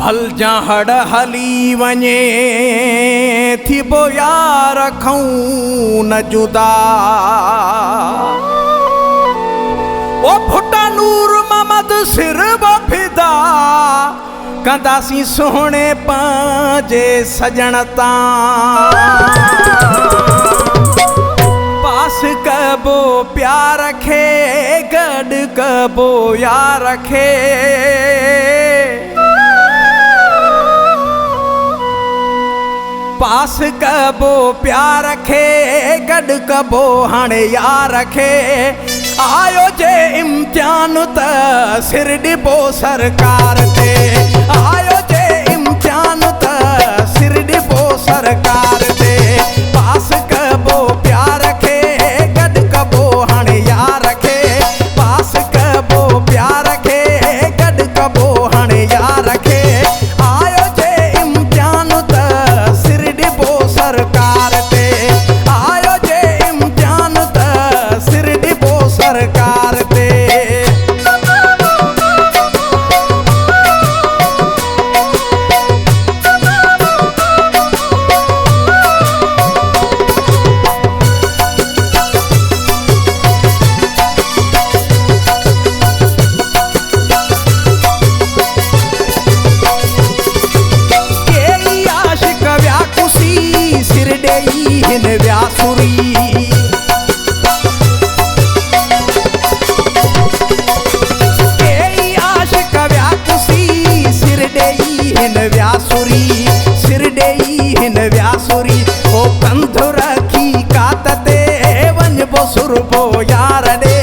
हल जा हड़ हली वञे थी बो यार रखूं न जुदा ओ फुटा नूर मोहम्मद सिर फिदा कंदासी सोहणे पंहिंजे सजण तां पास कबो प्यार खे गॾु कबो यार खे पास कबो प्यार खे गॾु कबो हाणे यार खे आयो जे इम्तिहान त सिर ॾिबो सरकार ते आयो जे इम्तिहान त सिर ॾिबो सरकार ते पास कबो प्यार खे गॾु कबो हाणे यार खे पास कबो प्यार खे गॾु कबो हाणे यार खे आयो जे इम्तिहान त सिर ॾिबो सरकार ते आयो जे इम्तिहान त सिर ॾिबो सरकार ते हिन व्यासुरी आशिक व्याकुसी सिर ॾेई हिन व्यासुरी सिर ॾेई हिन व्यासुरी ओ कंधु रखी कात ते वञबो सुरबो यार ॾे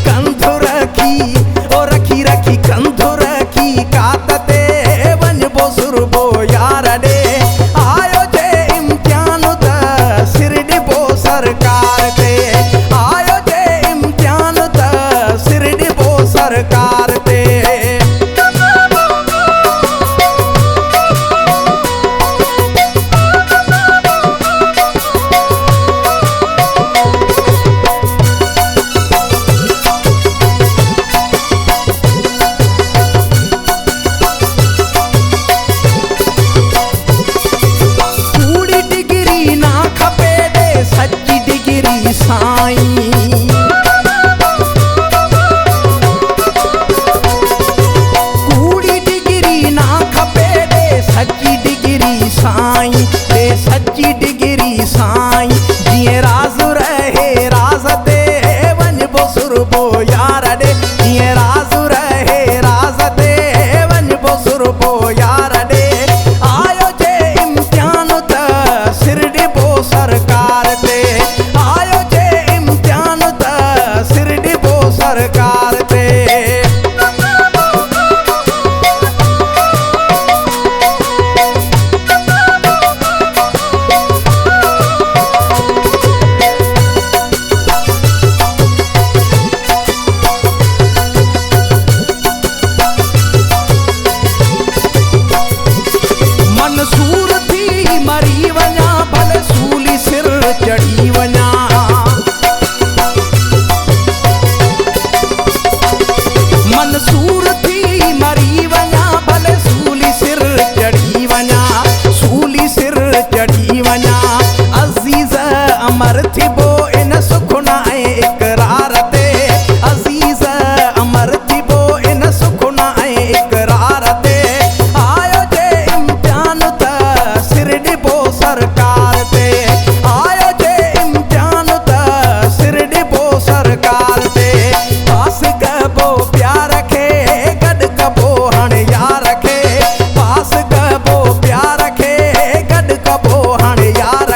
कंधु रखी ओ रखी रखी कंधु रखी कात ते वञबो सुरबो यार ॾे सरकार ते आयो जे इम्तिहान त सिर ॾिबो सरकार ते कूड़ी डिग्री ना खपे दे सच्ची डिग्री साईं कूड़ी डिग्री ना खपे दे सच्ची डिग्री साईं दे सच्ची डिग्री साईं जीअं राज़ रहे राज़ ते वञबो सुरबो यार ॾे जीअं राज़ रहे राज़ ते वञबो सुरबो यार ॾे आयो जे इम्तिहान त सिर ॾिबो सरकार ते आयो जे इम्तिहान त सिर ॾिबो सरकार ते मंसूर थी मरी वञा भले सूली सिर चढ़ी वञा मंसूर थी मरी वञा भले सूली सिर चढ़ी वञा सूली सिर चढ़ी वञा अज़ीज़ अमर थिबो इन सुखना ऐं इक़रार ते अज़ीज़ अमर थिबो इन सुखना ऐं इक़रार ते आयो जे इम्तिहान त सिर ॾिबो सरकार ते आयो जे इम्तिहान त सिर ॾिबो सरकार ते पास कबो प्यार खे गॾु कबो हाणे यार खे पास कबो प्यार खे गॾु कबो हाणे यार